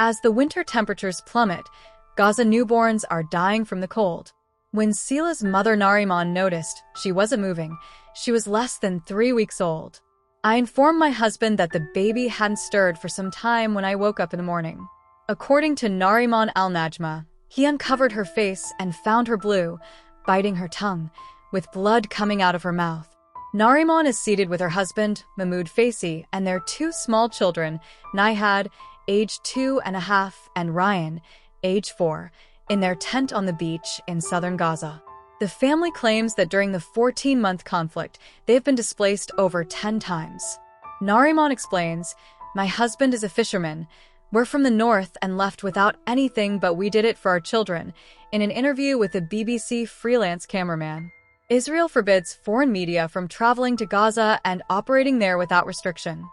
As the winter temperatures plummet, Gaza newborns are dying from the cold. When Sila's mother Nariman noticed she wasn't moving, she was less than 3 weeks old. I informed my husband that the baby hadn't stirred for some time when I woke up in the morning. According to Nariman al-Najmeh, he uncovered her face and found her blue, biting her tongue, with blood coming out of her mouth. Nariman is seated with her husband, Mahmoud Faisi, and their 2 small children, Weeheard, age 2.5, and Ryan, age 4, in their tent on the beach in southern Gaza. The family claims that during the 14-month conflict, they've been displaced over 10 times. Nariman explains, "My husband is a fisherman. We're from the north and left without anything, but we did it for our children," in an interview with a BBC freelance cameraman. Israel forbids foreign media from traveling to Gaza and operating there without restriction.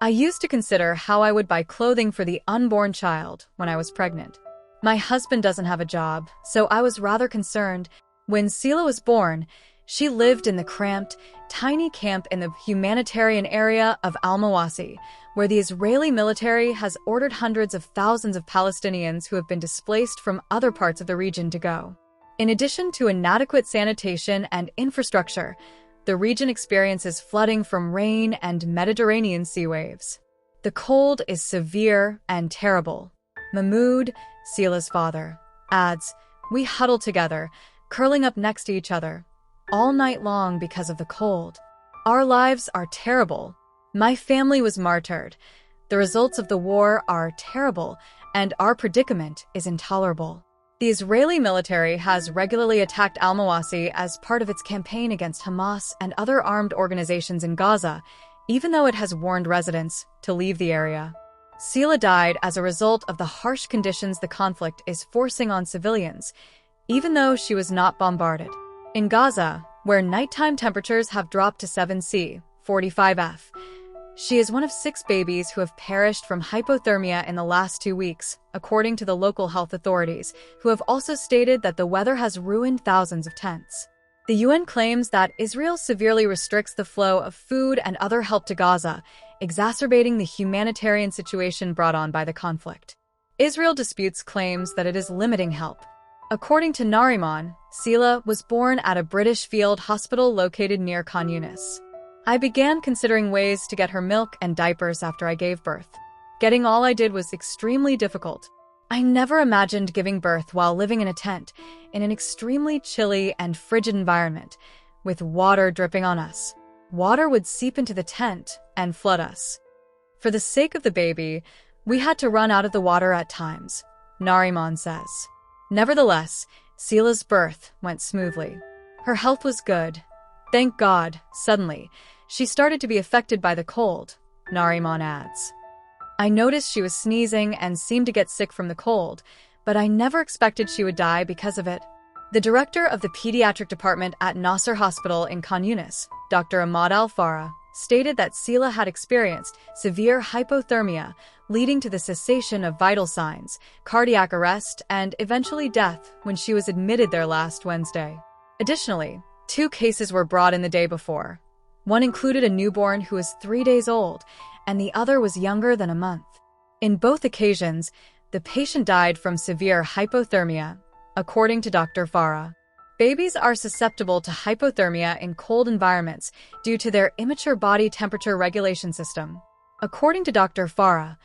I used to consider how I would buy clothing for the unborn child when I was pregnant. My husband doesn't have a job, so I was rather concerned. When Sila was born, she lived in the cramped, tiny camp in the humanitarian area of al-Mawasi, where the Israeli military has ordered hundreds of thousands of Palestinians who have been displaced from other parts of the region to go. In addition to inadequate sanitation and infrastructure, the region experiences flooding from rain and Mediterranean sea waves. The cold is severe and terrible. Mahmoud, Sila's father, adds, "We huddle together, curling up next to each other, all night long because of the cold. Our lives are terrible. My family was martyred. The results of the war are terrible, and our predicament is intolerable." The Israeli military has regularly attacked al-Mawasi as part of its campaign against Hamas and other armed organizations in Gaza, even though it has warned residents to leave the area. Sila died as a result of the harsh conditions the conflict is forcing on civilians, even though she was not bombarded. In Gaza, where nighttime temperatures have dropped to 7°C, 45°F, she is one of 6 babies who have perished from hypothermia in the last 2 weeks, according to the local health authorities, who have also stated that the weather has ruined thousands of tents. The UN claims that Israel severely restricts the flow of food and other help to Gaza, exacerbating the humanitarian situation brought on by the conflict. Israel disputes claims that it is limiting help. According to Nariman, Sila was born at a British field hospital located near Khan Yunis. "I began considering ways to get her milk and diapers after I gave birth. Getting all I did was extremely difficult. I never imagined giving birth while living in a tent, in an extremely chilly and frigid environment, with water dripping on us. Water would seep into the tent and flood us. For the sake of the baby, we had to run out of the water at times," Nariman says. Nevertheless, Sila's birth went smoothly. Her health was good. "Thank God, suddenly, she started to be affected by the cold," Nariman adds. "I noticed she was sneezing and seemed to get sick from the cold, but I never expected she would die because of it." The director of the pediatric department at Nasser Hospital in Khan Yunis, Dr. Ahmad Al-Farah, stated that Sila had experienced severe hypothermia, leading to the cessation of vital signs, cardiac arrest, and eventually death when she was admitted there last Wednesday. Additionally, 2 cases were brought in the day before. One included a newborn who was 3 days old, and the other was younger than a month. In both occasions, the patient died from severe hypothermia, according to Dr. Farah. Babies are susceptible to hypothermia in cold environments due to their immature body temperature regulation system. According to Dr. Farah,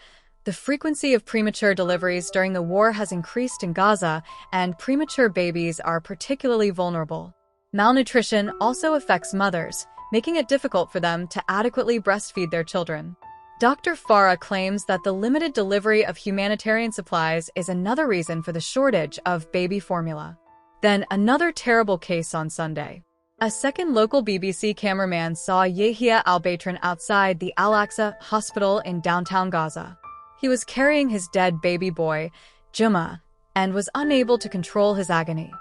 the frequency of premature deliveries during the war has increased in Gaza, and premature babies are particularly vulnerable. Malnutrition also affects mothers, making it difficult for them to adequately breastfeed their children. Dr. Farah claims that the limited delivery of humanitarian supplies is another reason for the shortage of baby formula. Then another terrible case on Sunday. A second local BBC cameraman saw Yahya al-Batran outside the Al-Aqsa hospital in downtown Gaza. He was carrying his dead baby boy, Juma, and was unable to control his agony.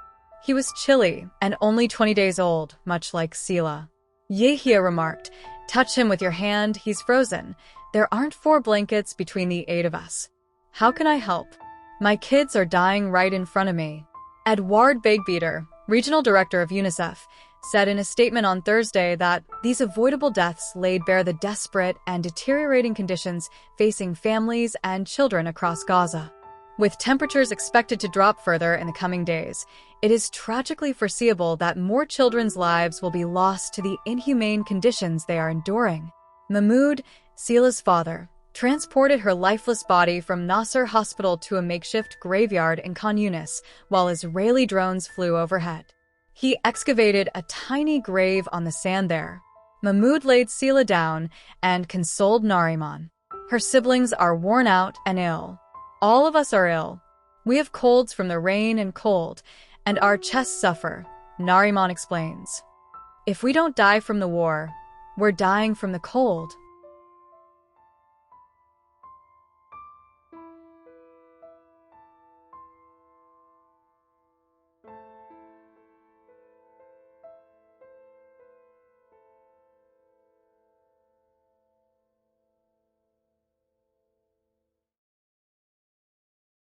He was chilly and only 20 days old, much like Sila. Yahya remarked, "Touch him with your hand, he's frozen. There aren't 4 blankets between the 8 of us. How can I help? My kids are dying right in front of me." Edouard Begbeater, regional director of UNICEF, said in a statement on Thursday that these avoidable deaths laid bare the desperate and deteriorating conditions facing families and children across Gaza. With temperatures expected to drop further in the coming days, it is tragically foreseeable that more children's lives will be lost to the inhumane conditions they are enduring. Mahmoud, Sila's father, transported her lifeless body from Nasser Hospital to a makeshift graveyard in Khan Yunis while Israeli drones flew overhead. He excavated a tiny grave on the sand there. Mahmoud laid Sila down and consoled Nariman. Her siblings are worn out and ill. All of us are ill. We have colds from the rain and cold, and our chests suffer, Nariman explains. If we don't die from the war, we're dying from the cold.